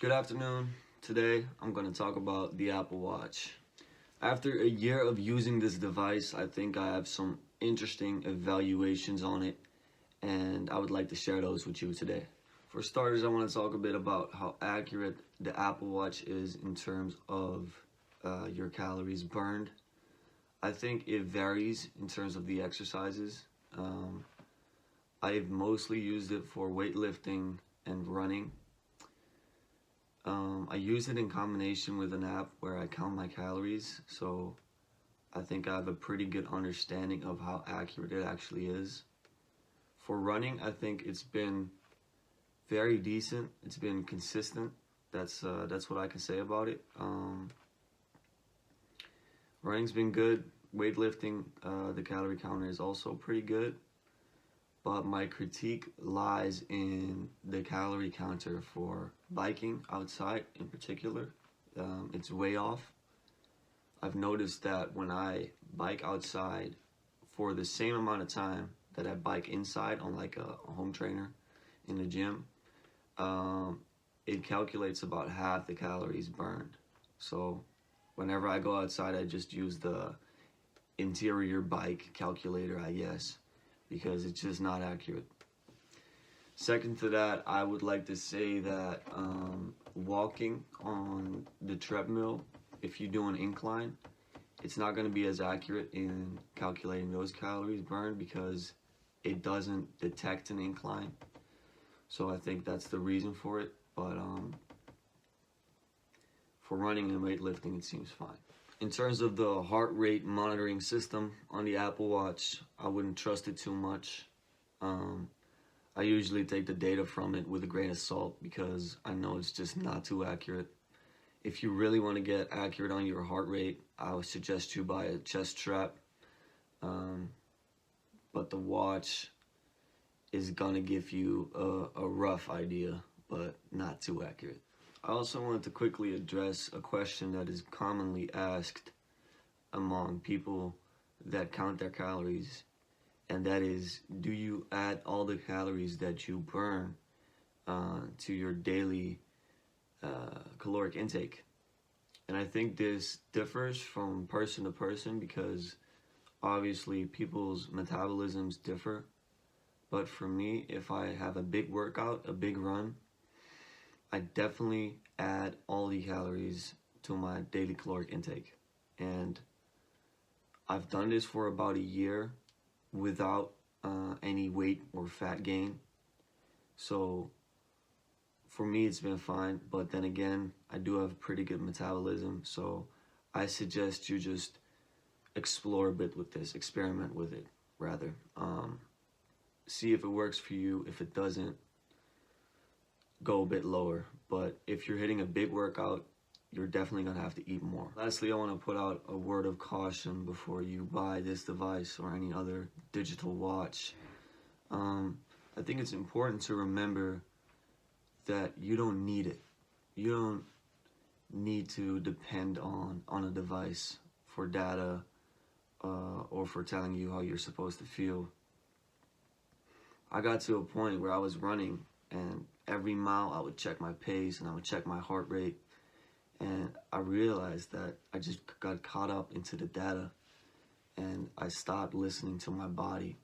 Good afternoon. Today I'm going to talk about the Apple Watch. After a year of using this device, I think I have some interesting evaluations on it, and I would like to share those with you today. For starters, I want to talk a bit about how accurate the Apple Watch is in terms of your calories burned. I think it varies in terms of the exercises. I've mostly used it for weightlifting and running. I use it in combination with an app where I count my calories, so I think I have a pretty good understanding of how accurate it actually is. For running, I think it's been very decent. It's been consistent. That's what I can say about it. Running's been good. Weightlifting, the calorie counter is also pretty good. But my critique lies in the calorie counter for biking outside in particular. It's way off. I've noticed that when I bike outside for the same amount of time that I bike inside on like a home trainer in the gym, it calculates about half the calories burned. So whenever I go outside, I just use the interior bike calculator, I guess, because it's just not accurate. Second to that, I would like to say that walking on the treadmill, if you do an incline, it's not going to be as accurate in calculating those calories burned because it doesn't detect an incline. So I think that's the reason for it. But for running and weightlifting, it seems fine. In terms of the heart rate monitoring system on the Apple Watch, I wouldn't trust it too much. I usually take the data from it with a grain of salt because I know it's just not too accurate. If you really want to get accurate on your heart rate, I would suggest you buy a chest strap. But the watch is gonna give you a rough idea, but not too accurate. I also wanted to quickly address a question that is commonly asked among people that count their calories, and that is, do you add all the calories that you burn to your daily caloric intake? And I think this differs from person to person because obviously people's metabolisms differ. But for me, if I have a big workout, a big run, I definitely add all the calories to my daily caloric intake. And I've done this for about a year without any weight or fat gain. So for me, it's been fine. But then again, I do have pretty good metabolism. So I suggest you just explore a bit with this, experiment with it, rather. See if it works for you. If it doesn't, go a bit lower. But if you're hitting a big workout, you're definitely gonna have to eat more. Lastly, I want to put out a word of caution before you buy this device or any other digital watch. I think it's important to remember that you don't need it. You don't need to depend on a device for data or for telling you how you're supposed to feel. I got to a point where I was running, and every mile I would check my pace and I would check my heart rate, and I realized that I just got caught up into the data and I stopped listening to my body.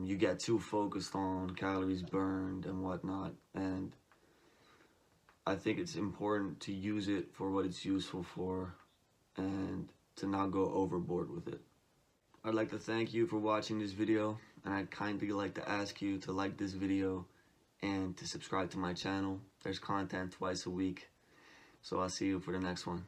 You get too focused on calories burned and whatnot, and I think it's important to use it for what it's useful for and to not go overboard with it. I'd like to thank you for watching this video, and I'd kindly like to ask you to like this video and to subscribe to my channel. There's content twice a week, so I'll see you for the next one.